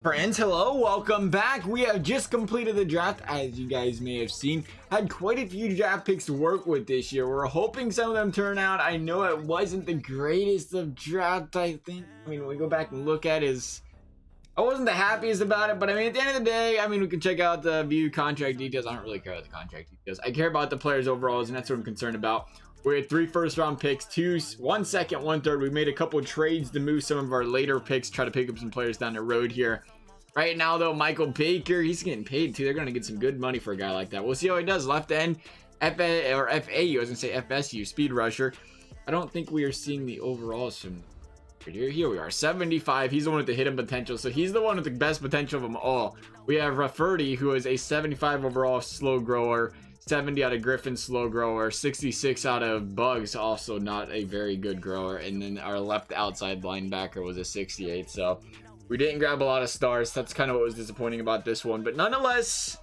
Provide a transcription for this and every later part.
Friends, hello, welcome back. We have just completed the draft, as you guys may have seen. Had quite a few draft picks to work with this year. We're hoping some of them turn out. I know it wasn't the greatest of draft, I think. When we go back and look at his... I wasn't the happiest about it, but at the end of the day, we can check out the view contract details. I don't really care about the contract details. I care about the players overall, and that's what I'm concerned about. We had 3 first-round picks, 1 second, 1 third. We made a couple trades to move some of our later picks, try to pick up some players down the road here. Right now, though, Michael Baker, he's getting paid, too. They're going to get some good money for a guy like that. We'll see how he does. Left end, FAU, I was going to say FSU, speed rusher. I don't think we are seeing the overalls from here we are, 75. He's the one with the hidden potential, so he's the one with the best potential of them all. We have Rafferty, who is a 75 overall slow grower, 70 out of Griffin slow grower, 66 out of Bugs, also not a very good grower, and then our left outside linebacker was a 68. So we didn't grab a lot of stars. That's kind of what was disappointing about this one, but nonetheless,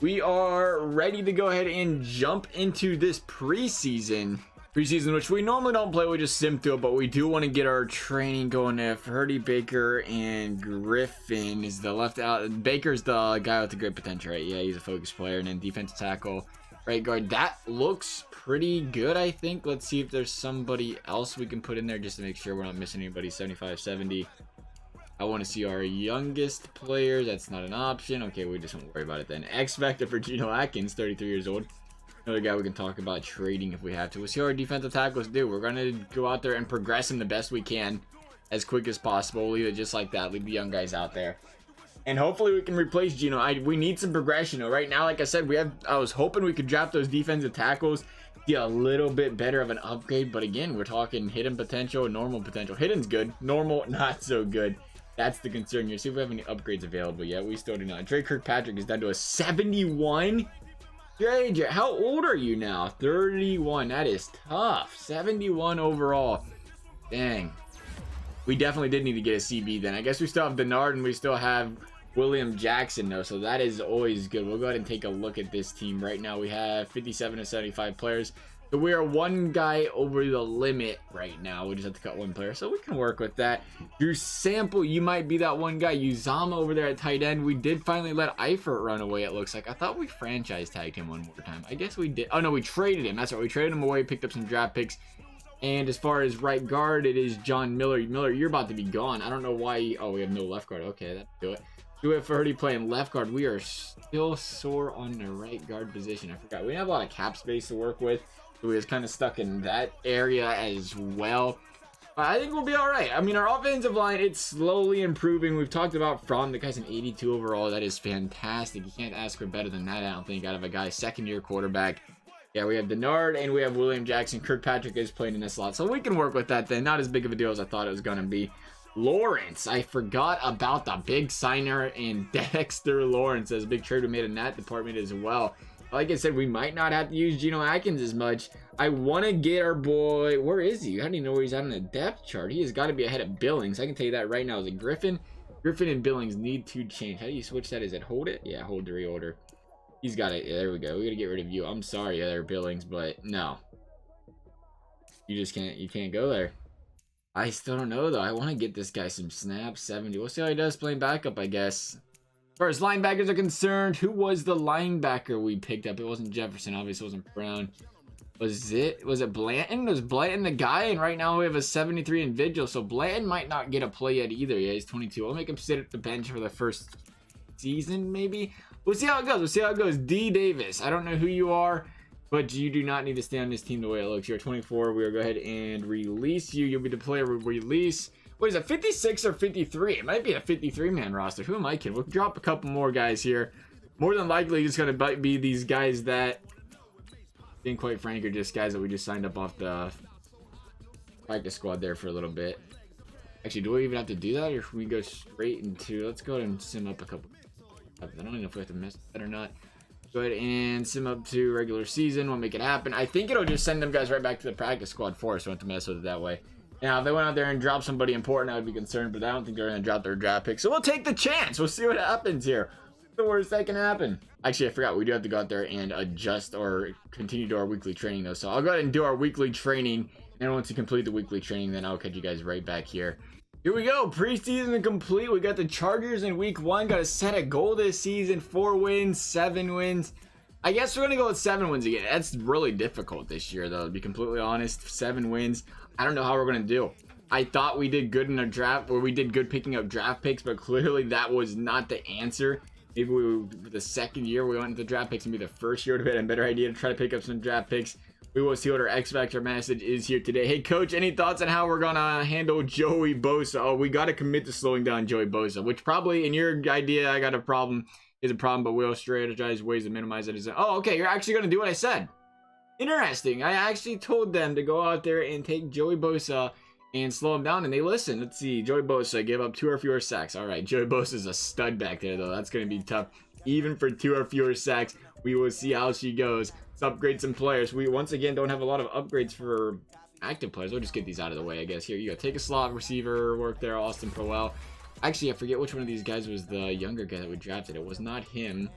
we are ready to go ahead and jump into this preseason, which we normally don't play. We just sim through it, but we do want to get our training going. If Hurdy, Baker, and Griffin is the left out. Baker's the guy with the great potential, right? Yeah, he's a focus player. And then defensive tackle, right guard. That looks pretty good, I think. Let's see if there's somebody else we can put in there just to make sure we're not missing anybody. 75, 70. I want to see our youngest player. That's not an option. Okay, we just won't worry about it then. X Vector for Geno Atkins, 33 years old. Another guy we can talk about trading if we have to. We'll see how our defensive tackles do. We're going to go out there and progress him the best we can as quick as possible. We'll leave it just like that. Leave the young guys out there. And hopefully we can replace Geno. We need some progression. Right now, like I said, I was hoping we could draft those defensive tackles, get a little bit better of an upgrade. But again, we're talking hidden potential, normal potential. Hidden's good. Normal, not so good. That's the concern here. See if we have any upgrades available yet. We still do not. Drake Kirkpatrick is down to a 71. Dre, how old are you now? 31. That is tough. 71 overall. Dang. We definitely did need to get a CB then. I guess we still have Denard and we still have William Jackson though, so that is always good. We'll go ahead and take a look at this team. Right now we have 57 to 75 players. So we are one guy over the limit right now. We just have to cut one player, so we can work with that. Your sample, you might be that one guy. Uzama over there at tight end. We did finally let Eifert run away, it looks like. I thought we franchise tagged him one more time. I guess we did. Oh, no, we traded him. That's right. We traded him away, picked up some draft picks. And as far as right guard, it is John Miller. Miller, you're about to be gone. I don't know why. Oh, we have no left guard. Okay, that'll do it. Do it for Hurdy playing left guard. We are still sore on the right guard position. I forgot. We have a lot of cap space to work with. So we was kind of stuck in that area as well. But I think we'll be all right. Our offensive line, it's slowly improving. We've talked about Fromm. The guy's an 82 overall. That is fantastic. You can't ask for better than that, I don't think, out of a guy second-year quarterback. Yeah, we have Denard and we have William Jackson. Kirkpatrick is playing in this slot, so we can work with that then. Not as big of a deal as I thought it was going to be. Lawrence, I forgot about the big signer and Dexter Lawrence. As a big trade we made in that department as well. Like I said, we might not have to use Geno Atkins as much. I want to get our boy. Where is he? How do you know where he's at on the depth chart? He has got to be ahead of Billings. I can tell you that right now. Is it Griffin? Griffin and Billings need to change. How do you switch that? Is it hold it? Yeah, hold to reorder. He's got it. Yeah, there we go. We got to get rid of you. I'm sorry, there, Billings, but no. You just can't. You can't go there. I still don't know, though. I want to get this guy some snaps. 70. We'll see how he does playing backup, I guess. As far as linebackers are concerned, who was the linebacker we picked up? It wasn't Jefferson, obviously it wasn't Brown. Was it Blanton? Was Blanton the guy? And right now we have a 73 in Vigil, so Blanton might not get a play yet either. Yeah, he's 22. I'll make him sit at the bench for the first season, maybe. We'll see how it goes. D. Davis. I don't know who you are, but you do not need to stay on this team the way it looks. You're 24. We'll go ahead and release you. You'll be the player we release. What is it, 56 or 53? It might be a 53-man roster. Who am I kidding? We'll drop a couple more guys here. More than likely, it's going to be these guys that, being quite frank, are just guys that we just signed up off the practice squad there for a little bit. Actually, do we even have to do that, or should we go straight into... Let's go ahead and sim up a couple. I don't even know if we have to mess with that or not. Go ahead and sim up to regular season. We'll make it happen. I think it'll just send them guys right back to the practice squad for us. So we don't have to mess with it that way. Now, if they went out there and dropped somebody important, I would be concerned, but I don't think they're going to drop their draft pick. So we'll take the chance. We'll see what happens here. What's the worst that can happen? Actually, I forgot. We do have to go out there and adjust or continue to do our weekly training, though. So I'll go ahead and do our weekly training. And once you complete the weekly training, then I'll catch you guys right back here. Here we go, preseason complete. We got the Chargers in week 1. Got to set a goal this season. 4 wins, 7 wins. I guess we're going to go with 7 wins again. That's really difficult this year, though, to be completely honest. 7 wins. I don't know how we're going to do. I thought we did good in a draft, or we did good picking up draft picks, but clearly that was not the answer. Maybe the second year we went into draft picks and be the first year to have a better idea to try to pick up some draft picks. We will see what our X Factor message is here today. Hey, Coach, any thoughts on how we're going to handle Joey Bosa? Oh, we got to commit to slowing down Joey Bosa, which probably in your idea, I got a problem, is a problem, but we'll strategize ways to minimize it. Oh, okay, you're actually going to do what I said. Interesting. I actually told them to go out there and take Joey Bosa and slow him down, and they listened. Let's see. Joey Bosa gave up 2 or fewer sacks. All right, Joey Bosa is a stud back there, though. That's going to be tough. Even for 2 or fewer sacks, we will see how she goes. Let's upgrade some players. We, once again, don't have a lot of upgrades for active players. We'll just get these out of the way, I guess. Here you go. Take a slot receiver. Work there, Austin Powell. Actually, I forget which one of these guys was the younger guy that we drafted. It was not him.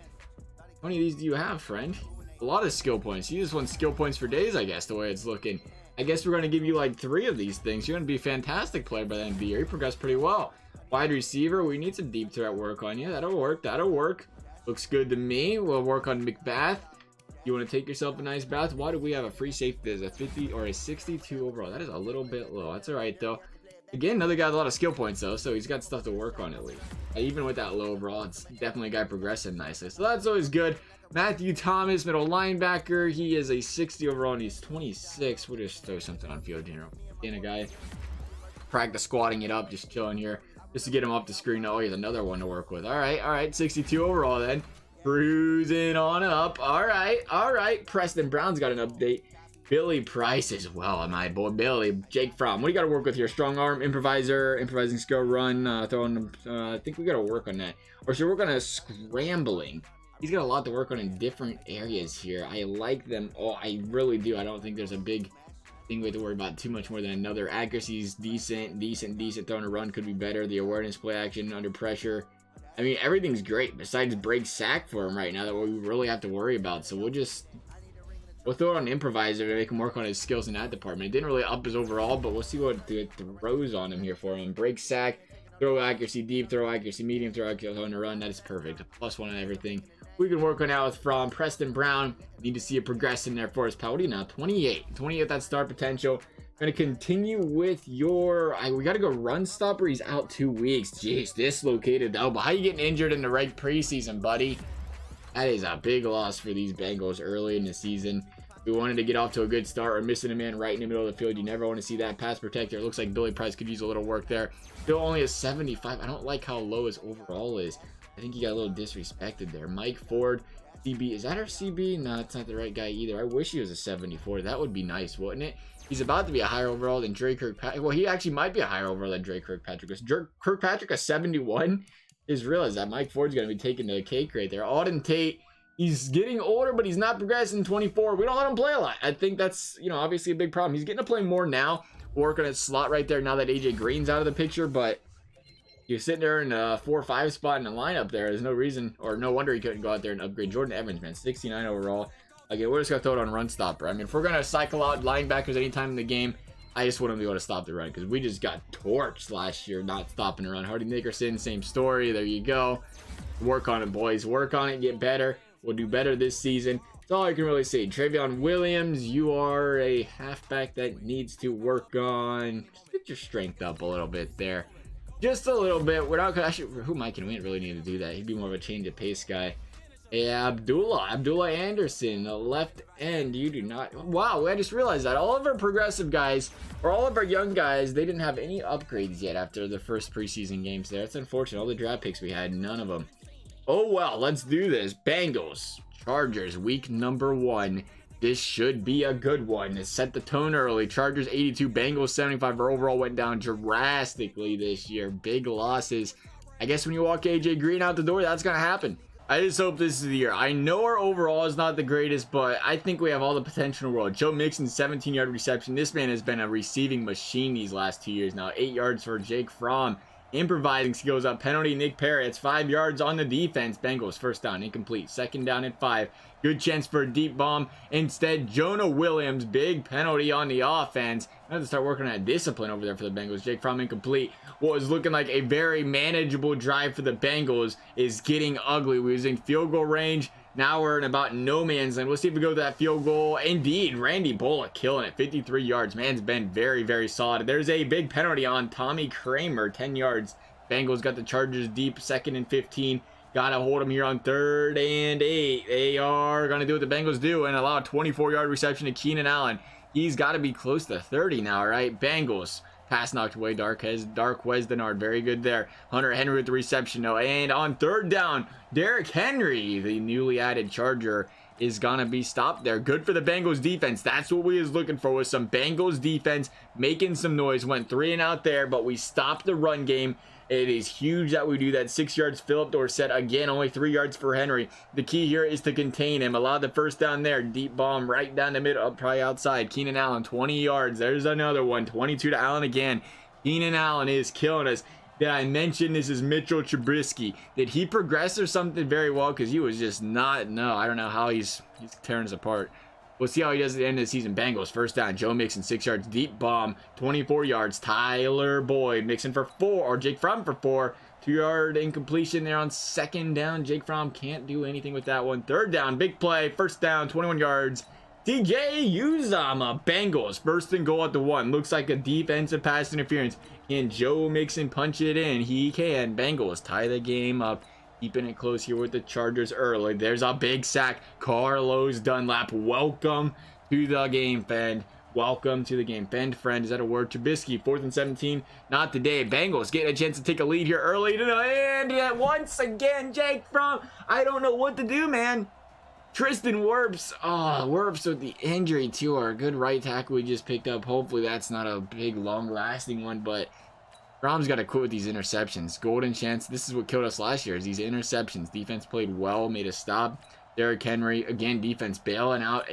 How many of these do you have, friend? A lot of skill points. You just won skill points for days, I guess, the way it's looking. I guess we're going to give you like 3 of these things. You're going to be a fantastic player by the end of the year. You progressed pretty well. Wide receiver, we need some deep threat work on you. That'll work. That'll work. Looks good to me. We'll work on McBath. You want to take yourself a nice bath? Why do we have a free safety? There's a 50 or a 62 overall. That is a little bit low. That's all right, though. Again, another guy with a lot of skill points, though, so he's got stuff to work on at least. Even with that low overall, it's definitely a guy progressing nicely. So that's always good. Matthew Thomas, middle linebacker. He is a 60 overall, and he's 26. We'll just throw something on field here. And a guy practice squatting it up, just chilling here, just to get him off the screen. Oh, he's another one to work with. All right, 62 overall then. Cruising on up. All right. Preston Brown's got an update. Billy Price as well, my boy Billy. Jake Fromm, what do you got to work with here? Strong arm, improvising skill, run, throwing. I think we got to work on that. Or should we work on a scrambling? He's got a lot to work on in different areas here. I like them. Oh, I really do. I don't think there's a big thing we have to worry about too much more than another. Accuracy's decent. Throwing a run could be better. The awareness, play action, under pressure. I mean, everything's great besides break sack for him right now that we really have to worry about. So we'll throw it on improviser to make him work on his skills in that department. It didn't really up his overall, but we'll see what the throws on him here for him. Break sack, throw accuracy deep, throw accuracy medium, throw accuracy on the run. That is perfect. +1 on everything. We can work on that with From Preston Brown. Need to see a progression there for us, pal. What are you now? 28. 28, that start potential. Gonna continue with your. We gotta go run stopper. He's out 2 weeks. Jeez, dislocated elbow. How you getting injured in the right preseason, buddy? That is a big loss for these Bengals early in the season. We wanted to get off to a good start. We're missing a man right in the middle of the field. You never want to see that. Pass protector. It looks like Billy Price could use a little work there. Still only a 75. I don't like how low his overall is. I think he got a little disrespected there. Mike Ford, CB. Is that our CB? No, that's not the right guy either. I wish he was a 74. That would be nice, wouldn't it? He's about to be a higher overall than Drake Kirkpatrick. Well, he actually might be a higher overall than Drake Kirkpatrick. Is Kirkpatrick a 71? Just realized that Mike Ford's going to be taking the cake right there. Auden Tate, he's getting older, but he's not progressing. 24. We don't let him play a lot. I think that's, obviously a big problem. He's getting to play more now. Working at slot right there now that AJ Green's out of the picture, but you're sitting there in a 4 or 5 spot in the lineup there. There's no reason, or no wonder he couldn't go out there and upgrade. Jordan Evans, man, 69 overall. Again, we're just going to throw it on run stopper. I mean, if we're going to cycle out linebackers anytime in the game, I just want them to be able to stop the run because we just got torched last year not stopping the run. Hardy Nickerson, same story. There you go. Work on it, boys. Work on it. Get better. We'll do better this season. That's all I can really say. Travion Williams, you are a halfback that needs to work on. Just get your strength up a little bit there. Just a little bit. We're not going to who Mike and we didn't really need to do that. He'd be more of a change of pace guy. Yeah, Abdullah Anderson, a left end. You do not. Wow, I just realized that all of our progressive guys, or all of our young guys, they didn't have any upgrades yet after the first preseason games there. It's unfortunate. All the draft picks we had, none of them. Oh, well, let's do this. Bengals, Chargers, week number 1. This should be a good one. It set the tone early. Chargers 82, Bengals 75. Our overall went down drastically this year. Big losses. I guess when you walk AJ Green out the door, that's going to happen. I just hope this is the year. I know our overall is not the greatest, but I think we have all the potential in the world. Joe Mixon, 17-yard reception. This man has been a receiving machine these last 2 years now. 8 yards for Jake Fromm. improvising, goes up, penalty, Nick Perry. It's 5 yards on the defense. Bengals first down, incomplete. Second down and 5. Good chance for a deep bomb. Instead, Jonah Williams, big penalty on the offense. I have to start working on that discipline over there for the Bengals. Jake Fromm incomplete. What was looking like a very manageable drive for the Bengals is getting ugly. We're using field goal range. Now we're in about no man's land. Let's see if we go to that field goal. Indeed, Randy Bullock killing it. 53 yards. Man's been very, very solid. There's a big penalty on Tommy Kramer. 10 yards. Bengals got the Chargers deep. 2nd and 15. Got to hold them here on 3rd and 8. They are going to do what the Bengals do and allow a 24-yard reception to Keenan Allen. He's got to be close to 30 now, right? Bengals. Pass knocked away. Darquez Denard. Very good there. Hunter Henry with the reception, though. And on 3rd down, Derrick Henry, the newly added Charger, is going to be stopped there. Good for the Bengals defense. That's what we was looking for, was some Bengals defense making some noise. Went 3 and out there, but we stopped the run game. It is huge that we do that. 6 yards, Philip Dorsett. Again, only 3 yards for Henry. The key here is to contain him. Allow the first down there. Deep bomb right down the middle, probably outside. Keenan Allen, 20 yards. There's another one. 22 to Allen again. Keenan Allen is killing us. Did I mention this is Mitchell Trubisky? Did he progress or something very well? Because he was just not, no, I don't know how he's tearing us apart. We'll see how he does at the end of the season. Bengals, first down. Joe Mixon, 6 yards. Deep bomb, 24 yards. Tyler Boyd, Mixon for 4, or Jake Fromm for 4. 2-yard incompletion there on 2nd down. Jake Fromm can't do anything with that one. 3rd down, big play. First down, 21 yards. TJ Uzama, Bengals, 1st and goal at the 1. Looks like a defensive pass interference. Can Joe Mixon punch it in? He can. Bengals tie the game up. Keeping it close here with the Chargers early. There's a big sack. Carlos Dunlap. Welcome to the game, friend. Welcome to the game. Friend, is that a word? Trubisky, 4th and 17. Not today. Bengals getting a chance to take a lead here early. And once again, Jake Fromm. I don't know what to do, man. Tristan Wirfs. Oh, Wirfs with the injury to our good right tackle we just picked up. Hopefully that's not a big, long-lasting one, but Fromm's got to quit with these interceptions. Golden chance. This is what killed us last year, is these interceptions. Defense played well, made a stop. Derrick Henry, again, defense bailing out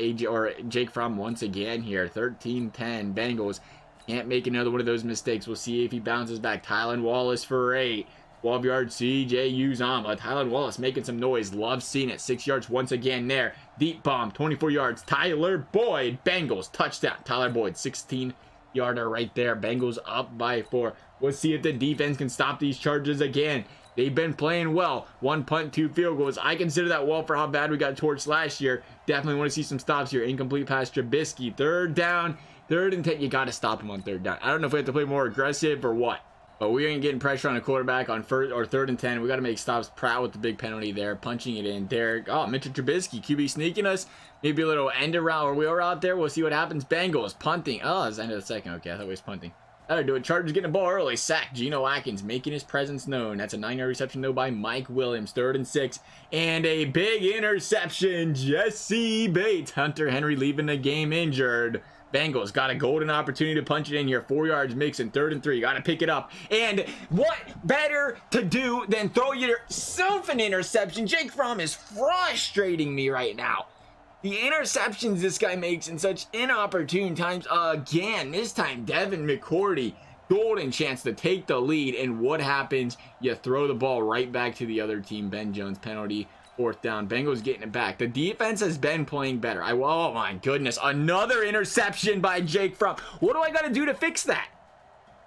Jake Fromm once again here. 13-10, Bengals. Can't make another one of those mistakes. We'll see if he bounces back. Tylan Wallace for 8. 12-yard CJ Uzama. Tylan Wallace making some noise. Love seeing it. 6 yards once again there. Deep bomb, 24 yards. Tyler Boyd, Bengals, touchdown. Tyler Boyd, 16-yarder right there. Bengals up by 4. Let's see if the defense can stop these Chargers again. They've been playing well. 1 punt, 2 field goals. I consider that well for how bad we got torched last year. Definitely want to see some stops here. Incomplete pass, Trubisky. 3rd down. 3rd and 10. You got to stop him on 3rd down. I don't know if we have to play more aggressive or what, but we ain't getting pressure on a quarterback on 3rd and 10. We got to make stops. Pratt with the big penalty there. Punching it in. Derek. Oh, Mitchell Trubisky. QB sneaking us. Maybe a little end around or wheel out there. We'll see what happens. Bengals punting. Oh, it's the end of the second. Okay, I thought we was punting. That'll do it. Chargers getting the ball early. Sack. Geno Atkins making his presence known. That's a 9-yard reception, though, by Mike Williams. 3rd and 6. And a big interception. Jesse Bates. Hunter Henry leaving the game injured. Bengals got a golden opportunity to punch it in here. 4 yards, Mixon. 3rd and 3. Got to pick it up. And what better to do than throw yourself an interception? Jake Fromm is frustrating me right now. The interceptions this guy makes in such inopportune times. Again, this time Devin McCourty, golden chance to take the lead, and what happens? You throw the ball right back to the other team. Ben Jones penalty, 4th down. Bengals getting it back. The defense has been playing better. Oh my goodness, another interception by Jake Fromm. What do I got to do to fix that?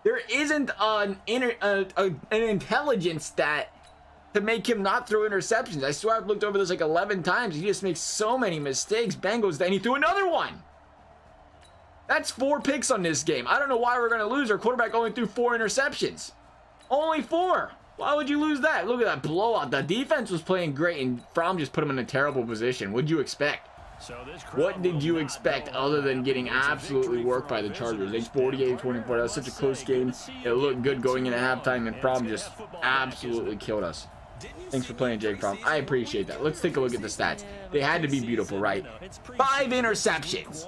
There isn't an intelligence stat to make him not throw interceptions. I swear I've looked over this like 11 times. He just makes so many mistakes. Bengals, then he threw another one. That's 4 picks on this game. I don't know why we're going to lose. Our quarterback only threw 4 interceptions. Only 4. Why would you lose that? Look at that blowout. The defense was playing great, and Fromm just put him in a terrible position. What'd you expect? What did you expect other than getting absolutely worked by the Chargers? It's 48-24. That was such a close game. It looked good going into halftime, and Fromm just absolutely killed us. Thanks for playing, Jake Fromm. I appreciate that. Let's take a look at the stats. They had to be beautiful, right? 5 interceptions.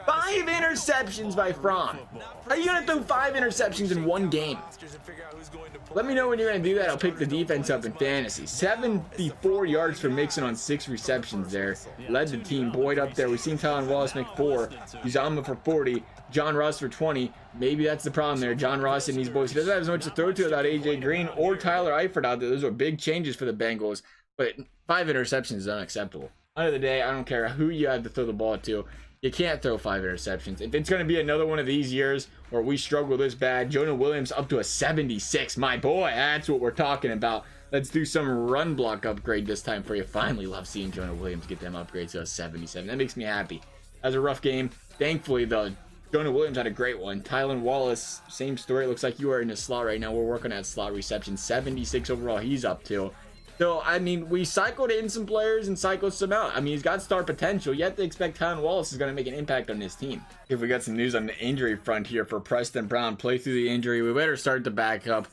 5 interceptions by Fromm. How are you going to throw 5 interceptions in one game? Let me know when you're going to do that. I'll pick the defense up in fantasy. 74 yards for Mixon on 6 receptions there. Led the team. Boyd up there. We've seen Tylan Wallace make 4. Uzama for 40. John Ross for 20. Maybe that's the problem there. John Ross and these boys, he doesn't have as much to throw to without AJ Green or Tyler Eifert out there. Those are big changes for the Bengals, but 5 interceptions is unacceptable. End of the day, I don't care who you have to throw the ball to. You can't throw 5 interceptions. If it's going to be another one of these years where we struggle this bad, Jonah Williams up to a 76. My boy, that's what we're talking about. Let's do some run block upgrade this time for you. Finally love seeing Jonah Williams get them upgrades to a 77. That makes me happy. That was a rough game. Thankfully, though, Jonah Williams had a great one. Tylan Wallace, same story. Looks like you are in the slot right now. We're working at slot reception. 76 overall he's up to. So, I mean, we cycled in some players and cycled some out. I mean, he's got star potential. You have to expect Tylan Wallace is going to make an impact on this team. If we got some news on the injury front here for Preston Brown, play through the injury. We better start to back up.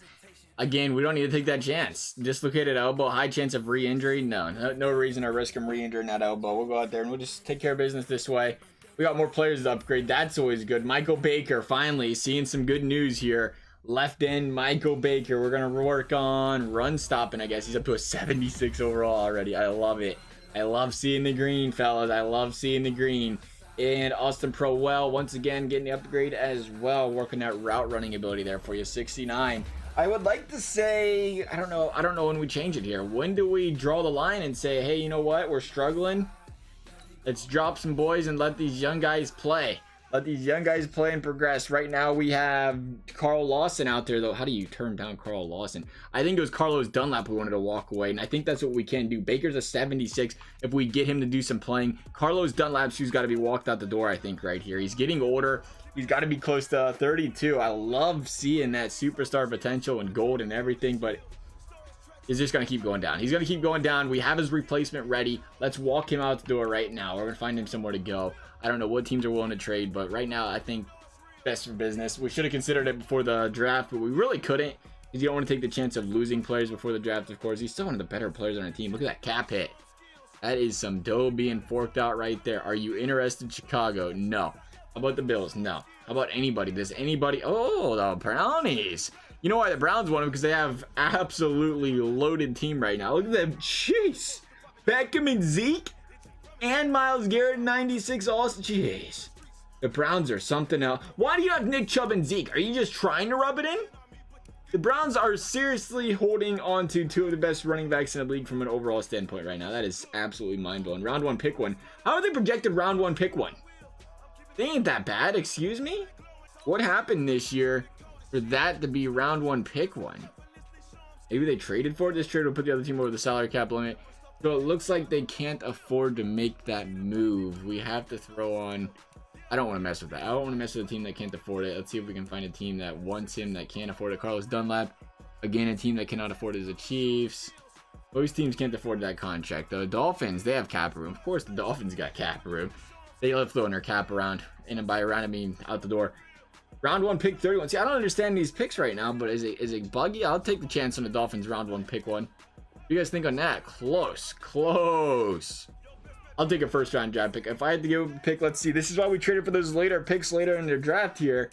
Again, we don't need to take that chance. Dislocated elbow, high chance of re-injury. No reason to risk him re-injuring that elbow. We'll go out there and we'll just take care of business this way. We got more players to upgrade. That's always good. Michael Baker, finally seeing some good news here. Left end, Michael Baker. We're going to work on run stopping, I guess. He's up to a 76 overall already. I love it. I love seeing the green, fellas. I love seeing the green. And Austin Prowell, once again, getting the upgrade as well. Working that route running ability there for you. 69. I would like to say, I don't know when we change it here. When do we draw the line and say, hey, you know what? We're struggling. Let's drop some boys and let these young guys play. Let these young guys play and progress. Right now we have Carl Lawson out there, though. How do you turn down Carl Lawson? I think it was Carlos Dunlap who wanted to walk away, and I think that's what we can do. Baker's a 76 if we get him to do some playing. Carlos Dunlap's who's got to be walked out the door, I think, right here. He's getting older. He's got to be close to 32. I love seeing that superstar potential and gold and everything, but he's just going to keep going down. He's going to keep going down. We have his replacement ready. Let's walk him out the door right now. We're going to find him somewhere to go. I don't know what teams are willing to trade, but right now I think best for business. We should have considered it before the draft, but we really couldn't because you don't want to take the chance of losing players before the draft, of course. He's still one of the better players on our team. Look at that cap hit. That is some dough being forked out right there. Are you interested in Chicago? No. How about the Bills? No. How about anybody? Does anybody? Oh, the Brownies. You know why the Browns want him? Because they have absolutely loaded team right now. Look at them. Jeez. Beckham and Zeke and Myles Garrett 96 also. Jeez. The Browns are something else. Why do you have Nick Chubb and Zeke? Are you just trying to rub it in? The Browns are seriously holding on to 2 of the best running backs in the league from an overall standpoint right now. That is absolutely mind-blowing. Round 1, pick 1. How are they projected round 1, pick 1? They ain't that bad, excuse me? What happened this year for that to be round 1, pick 1? Maybe they traded for it. This trade will put the other team over the salary cap limit. So it looks like they can't afford to make that move. We have to throw on... I don't want to mess with that. I don't want to mess with a team that can't afford it. Let's see if we can find a team that wants him, that can't afford it. Carlos Dunlap. Again, a team that cannot afford it is the Chiefs. Most teams can't afford that contract. The Dolphins, they have cap room. Of course, the Dolphins got cap room. They love throwing their cap around. And by around, I mean out the door. Round 1, pick 31. See, I don't understand these picks right now, but is it buggy? I'll take the chance on the Dolphins round 1, pick 1. What do you guys think on that? Close. I'll take a first round draft pick. If I had to give a pick, let's see. This is why we traded for those later picks later in the draft here.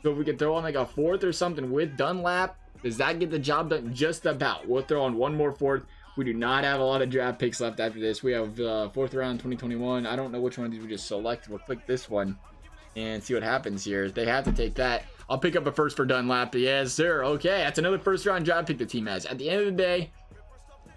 So if we could throw on like a 4th or something with Dunlap, does that get the job done? Just about. We'll throw on one more 4th. We do not have a lot of draft picks left after this. We have 4th round 2021. I don't know which one of these we just select. We'll click this one and see what happens here. They have to take that. I'll pick up a 1st for Dunlap. Yes, sir. Okay, that's another 1st round draft pick the team has. At the end of the day,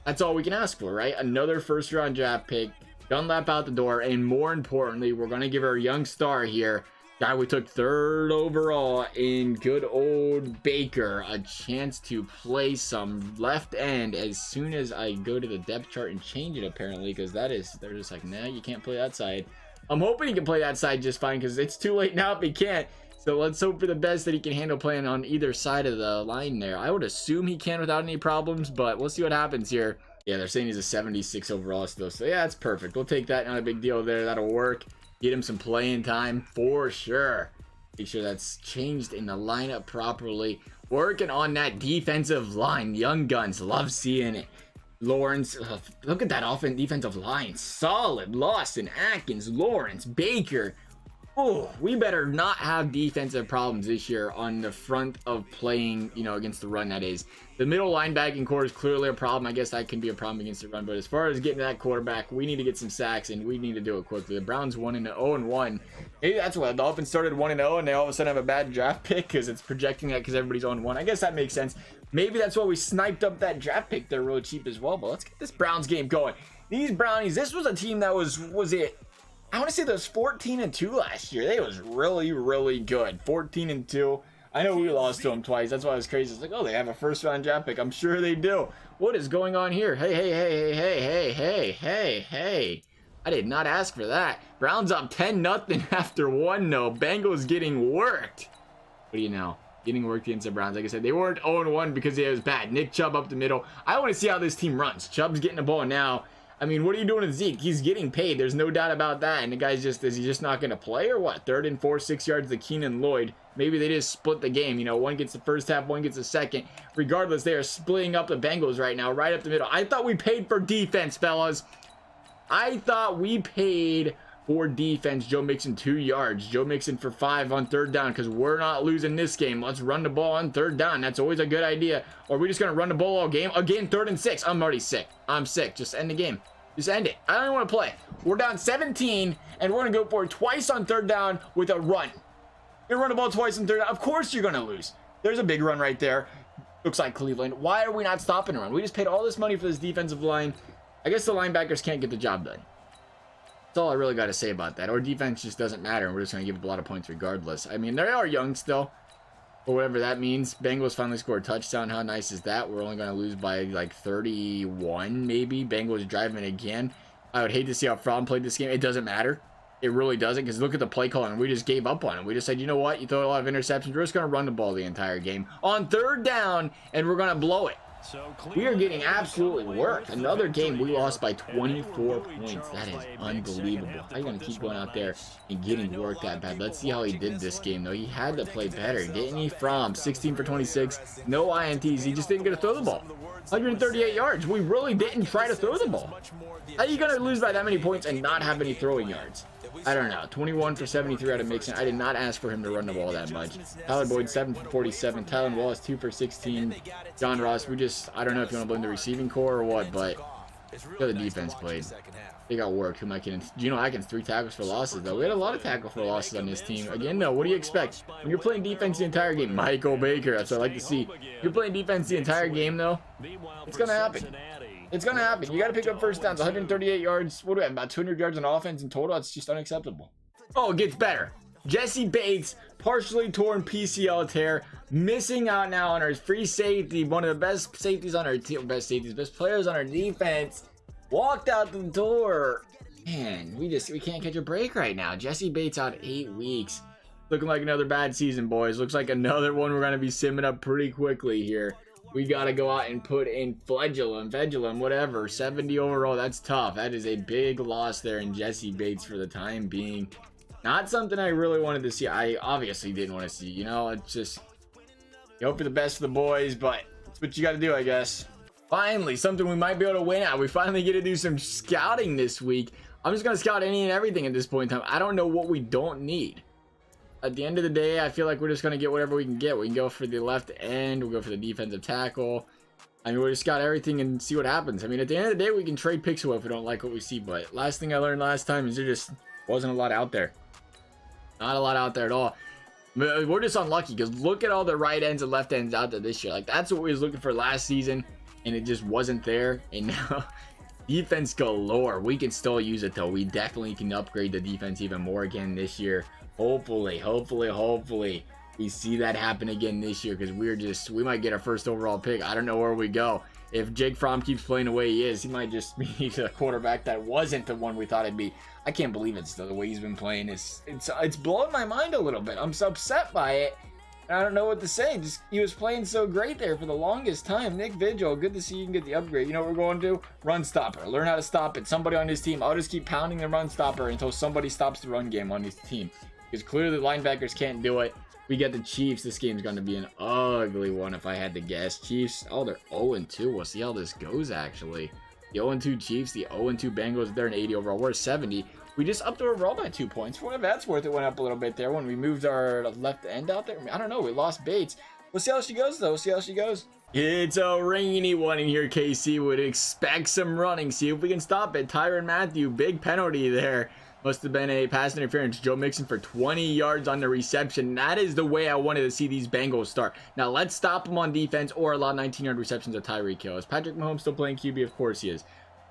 that's all we can ask for, right? Another 1st round draft pick. Dunlap out the door, and more importantly, we're going to give our young star here, guy we took 3rd overall in good old Baker, a chance to play some left end as soon as I go to the depth chart and change it, apparently, because they're just like, nah, you can't play that side. I'm hoping he can play that side just fine, because it's too late now if he can't. So let's hope for the best that he can handle playing on either side of the line there. I would assume he can without any problems, but we'll see what happens here. Yeah, they're saying he's a 76 overall still. So, yeah, that's perfect. We'll take that. Not a big deal there. That'll work. Get him some playing time for sure. Make sure that's changed in the lineup properly. Working on that defensive line. Young guns. Love seeing it. Lawrence. Look at that defensive line. Solid. Lawson, Atkins, Lawrence, Baker. Oh, we better not have defensive problems this year on the front of playing, you know, against the run, that is. The middle linebacking core is clearly a problem. I guess that can be a problem against the run. But as far as getting to that quarterback, we need to get some sacks, and we need to do it quickly. The Browns 0-1. Maybe that's why the Dolphins started 1-0, and they all of a sudden have a bad draft pick because it's projecting that because everybody's 0-1. I guess that makes sense. Maybe that's why we sniped up that draft pick. They're really cheap as well. But let's get this Browns game going. These Brownies, this was a team that was it? I want to say those 14-2 last year. They was really, really good. 14-2. I know we lost to them twice. That's why I was crazy. It's like, oh, they have a first-round draft pick. I'm sure they do. What is going on here? Hey. I did not ask for that. Browns up 10-0 after 1-0. Bengals getting worked. What do you know? Getting worked against the Browns. Like I said, they weren't 0-1 because it was bad. Nick Chubb up the middle. I want to see how this team runs. Chubb's getting the ball now. I mean, what are you doing with Zeke? He's getting paid. There's no doubt about that. And the guy's just, is he just not going to play or what? 3rd and 4, 6 yards to Keenan Lloyd. Maybe they just split the game. You know, one gets the first half, one gets the second. Regardless, they are splitting up the Bengals right now, right up the middle. I thought we paid for defense, fellas. I thought we paid for defense. Joe Mixon 2 yards. Joe Mixon for 5 on 3rd down because we're not losing this game. Let's run the ball on 3rd down. That's always a good idea. Or are we just going to run the ball all game? Again, 3rd and 6. I'm already sick. I'm sick. Just end the game. Just end it. I don't even want to play. We're down 17, and we're going to go for it twice on 3rd down with a run. You're going to run the ball twice on 3rd down. Of course you're going to lose. There's a big run right there. Looks like Cleveland. Why are we not stopping a run? We just paid all this money for this defensive line. I guess the linebackers can't get the job done. That's all I really got to say about that. Our defense just doesn't matter, and we're just going to give up a lot of points regardless. I mean, they are young still, or whatever that means. Bengals finally scored a touchdown. How nice is that? We're only going to lose by like 31 maybe. Bengals driving again. I would hate to see how Fromm played this game. It doesn't matter. It really doesn't, because look at the play calling. We just gave up on it. We just said, you know what? You throw a lot of interceptions. We're just going to run the ball the entire game on 3rd down, and we're going to blow it. We are getting absolutely worked. Another game we lost by 24 points. That is unbelievable. How are you going to keep going out there and getting worked that bad? Let's see how he did this game, though. He had to play better, didn't he? Fromm, 16 for 26. No INTs. He just didn't get to throw the ball. 138 yards. We really didn't try to throw the ball. How are you going to lose by that many points and not have any throwing yards? I don't know. 21 for 73 out of Mixon. I did not ask for him to run the ball that much. Tyler Boyd, 7 for 47. Tylen Wallace, 2 for 16. John Ross, I don't know if you want to blame the receiving core or what, but the defense played. They got work. Who am I kidding? Geno Atkins, 3 tackles for losses, though. We had a lot of tackle for losses on this team. Again, though, what do you expect? When you're playing defense the entire game, Michael Baker, that's what I like to see. If you're playing defense the entire game, though, it's going to happen. It's going to happen. You got to pick up first downs. 138 yards. What do we have? About 200 yards on offense in total. It's just unacceptable. Oh, it gets better. Jesse Bates, partially torn PCL tear, missing out now on our free safety. One of the best safeties on our team. Best players on our defense. Walked out the door. Man, we can't catch a break right now. Jesse Bates out 8 weeks. Looking like another bad season, boys. Looks like another one we're going to be simming up pretty quickly here. We got to go out and put in Fledulum, whatever. 70 overall. That's tough. That is a big loss there in Jesse Bates for the time being. Not something I really wanted to see. I obviously didn't want to see. You know, it's just, you hope for the best for the boys, but it's what you got to do, I guess. Finally, something we might be able to win at. We finally get to do some scouting this week. I'm just going to scout any and everything at this point in time. I don't know what we don't need. At the end of the day, I feel like we're just going to get whatever we can get. We can go for the left end. We'll go for the defensive tackle. I mean, we'll just scout everything and see what happens. I mean, at the end of the day, we can trade picks away if we don't like what we see. But last thing I learned last time is there just wasn't a lot out there. Not a lot out there at all. We're just unlucky because look at all the right ends and left ends out there this year. Like, that's what we was looking for last season, and it just wasn't there. And now, defense galore. We can still use it, though. We definitely can upgrade the defense even more again this year. Hopefully, we see that happen again this year because we might get our first overall pick. I don't know where we go. If Jake Fromm keeps playing the way he is, he might just be the quarterback that wasn't the one we thought it'd be. I can't believe it still. The way he's been playing it's blowing my mind a little bit. I'm so upset by it. I don't know what to say. Just he was playing so great there for the longest time. Nick Vigil, good to see you can get the upgrade. You know what we're going to do? Run stopper. Learn how to stop it. Somebody on this team. I'll just keep pounding the run stopper until somebody stops the run game on this team. Because clearly the linebackers can't do it. We get the Chiefs. This game's going to be an ugly one if I had to guess. Chiefs, oh, they're 0-2. We'll see how this goes, actually. The 0-2 Chiefs, the 0-2 Bengals, they're an 80 overall. We're 70. We just upped our overall by 2 points. Well, that's worth it. Went up a little bit there when we moved our left end out there. I don't know. We lost Bates. We'll see how she goes, though. We'll see how she goes. It's a rainy one in here. KC would expect some running. See if we can stop it. Tyrann Mathieu, big penalty there. Must have been a pass interference. Joe Mixon for 20 yards on the reception. That is the way I wanted to see these Bengals start. Now, let's stop them on defense or allow 19-yard receptions of Tyreek Hill. Is Patrick Mahomes still playing QB? Of course he is.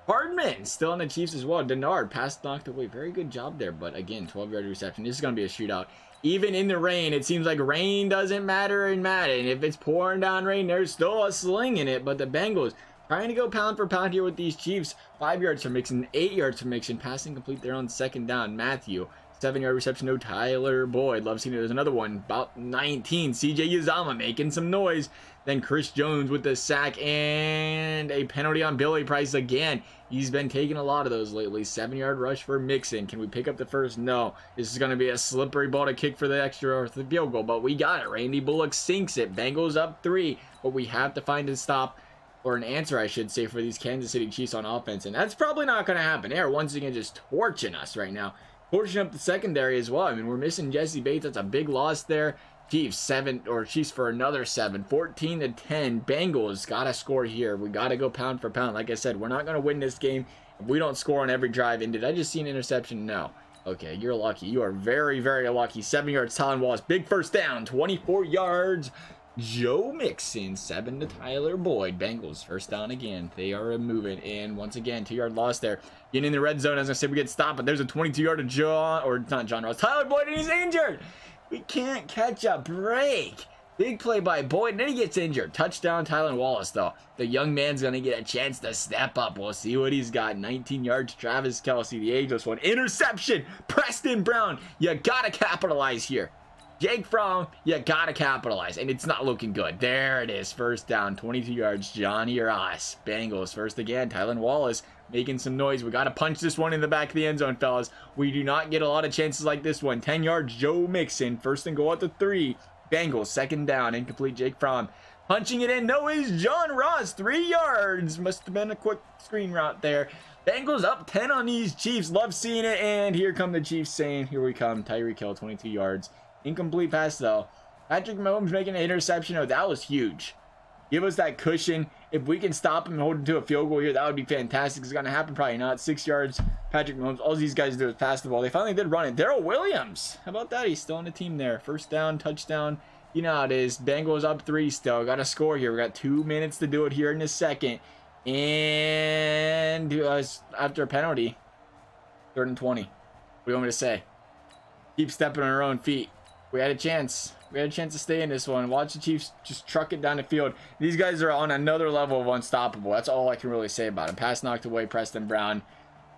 Hardman still on the Chiefs as well. Denard, pass knocked away. Very good job there. But again, 12-yard reception. This is going to be a shootout. Even in the rain, it seems like rain doesn't matter in Madden. If it's pouring down rain, there's still a sling in it. But the Bengals trying to go pound for pound here with these Chiefs. 5 yards for Mixon, 8 yards for Mixon. Passing complete there on second down. Mathieu, 7-yard reception. No Tyler Boyd. Love seeing it. There's another one. About 19. CJ Uzomah making some noise. Then Chris Jones with the sack and a penalty on Billy Price again. He's been taking a lot of those lately. 7-yard rush for Mixon. Can we pick up the first? No. This is going to be a slippery ball to kick for the extra or the field goal, but we got it. Randy Bullock sinks it. Bengals up 3, but we have to find a stop, or an answer, I should say, for these Kansas City Chiefs on offense, and that's probably not going to happen. They are once again just torching us right now. Torching up the secondary as well. I mean, we're missing Jesse Bates. That's a big loss there. Chiefs for another 7, 14-10. Bengals gotta score here. We gotta go pound for pound. Like I said, we're not gonna win this game if we don't score on every drive. And did I just see an interception? No. Okay, you're lucky. You are very, very lucky. 7 yards, Tylan Wallace. Big first down. 24 yards. Joe Mixon, 7 to Tyler Boyd. Bengals first down again. They are moving, and once again, 2-yard loss there. Getting in the red zone. As I said, we get stopped, but there's a 22-yard to John Ross. Tyler Boyd, and he's injured. We can't catch a break. Big play by Boyd, and then he gets injured. Touchdown, Tylan Wallace, though. The young man's going to get a chance to step up. We'll see what he's got. 19 yards, Travis Kelce, the ageless one. Interception, Preston Brown. You got to capitalize here. Jake Fromm, you got to capitalize, and it's not looking good. There it is, first down, 22 yards, Johnny Ross. Bengals first again, Tylan Wallace making some noise. We got to punch this one in the back of the end zone, fellas. We do not get a lot of chances like this one. 10 yards, Joe Mixon, first and goal at the 3. Bengals, second down, incomplete, Jake Fromm. Punching it in, no, is John Ross, 3 yards. Must have been a quick screen route there. Bengals up 10 on these Chiefs. Love seeing it, and here come the Chiefs saying, here we come. Tyreek Hill, 22 yards. Incomplete pass, though. Patrick Mahomes making an interception. Oh, that was huge. Give us that cushion. If we can stop him and hold him to a field goal here, that would be fantastic. It's going to happen, probably not. 6 yards, Patrick Mahomes. All these guys do is pass the ball. They finally did run it. Darrell Williams. How about that? He's still on the team there. First down, touchdown. You know how it is. Bengals up 3 still. Got to score here. We got 2 minutes to do it here in the second. And after a penalty, 3rd and 20. What do you want me to say? Keep stepping on our own feet. We had a chance. We had a chance to stay in this one. Watch the Chiefs just truck it down the field. These guys are on another level of unstoppable. That's all I can really say about them. Pass knocked away, Preston Brown.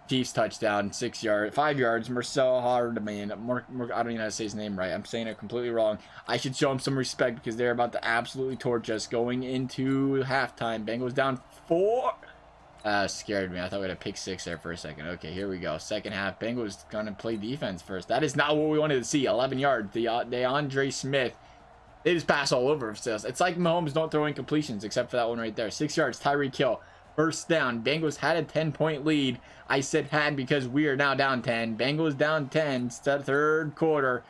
Chiefs touchdown, 5 yards. Marcel Hardman. I don't even know how to say his name right. I'm saying it completely wrong. I should show him some respect because they're about to absolutely torch us going into halftime. Bengals down 4. Scared me. I thought we had a pick 6 there for a second. Okay, here we go. Second half. Bengals gonna play defense first. That is not what we wanted to see. 11 yards. DeAndre Smith. They just pass all over themselves. It's like Mahomes don't throw incompletions except for that one right there. 6 yards. Tyreek Hill. First down. Bengals had a 10-point lead. I said had because we are now down 10. Bengals down 10. It's the 3rd quarter.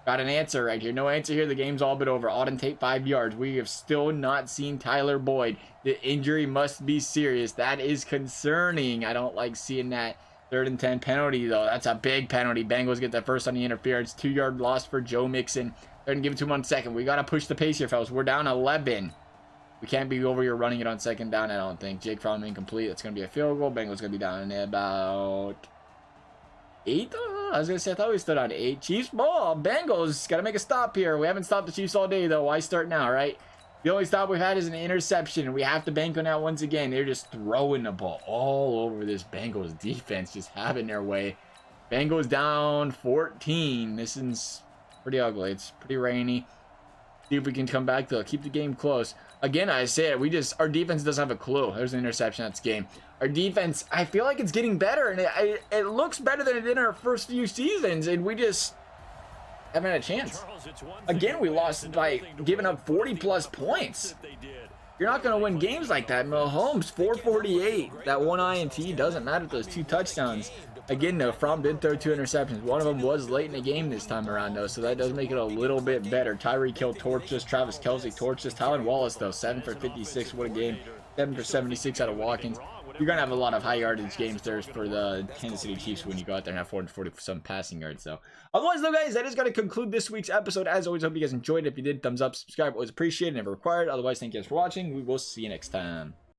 Got an answer right here. No answer here. The game's all but over. Auden Tate, 5 yards. We have still not seen Tyler Boyd. The injury must be serious. That is concerning. I don't like seeing that. 3rd and 10 penalty, though. That's a big penalty. Bengals get the first on the interference. 2-yard loss for Joe Mixon. They're going to give it to him on second. We got to push the pace here, fellas. We're down 11. We can't be over here running it on second down, I don't think. Jake Fromm incomplete. That's going to be a field goal. Bengals going to be down about 8. I was going to say, I thought we stood on 8. Chiefs ball. Bengals got to make a stop here. We haven't stopped the Chiefs all day, though. Why start now, right? The only stop we've had is an interception, and we have to bank on that once again. They're just throwing the ball all over this Bengals defense, just having their way. Bengals down 14. This is pretty ugly. It's pretty rainy. See if we can come back, though. Keep the game close. Again, I say it. Our defense doesn't have a clue. There's an interception. That's game. Our defense, I feel like it's getting better, and it looks better than it did in our first few seasons, and we just haven't had a chance. Again, we lost by giving up 40-plus points. You're not going to win games like that. Mahomes, 448. That one INT doesn't matter. Those 2 touchdowns. Again, though, Fromm did throw 2 interceptions. One of them was late in the game this time around, though, so that does make it a little bit better. Tyreek Hill torched us. Travis Kelce torched us. Tylan Wallace, though, 7 for 56. What a game. 7 for 76 out of Watkins. You're going to have a lot of high yardage games there for the Kansas City Chiefs when you go out there and have 440 for some passing yards. So, otherwise, though, guys, that is going to conclude this week's episode. As always, hope you guys enjoyed. If you did, thumbs up, subscribe, always appreciated, never required. Otherwise, thank you guys for watching. We will see you next time.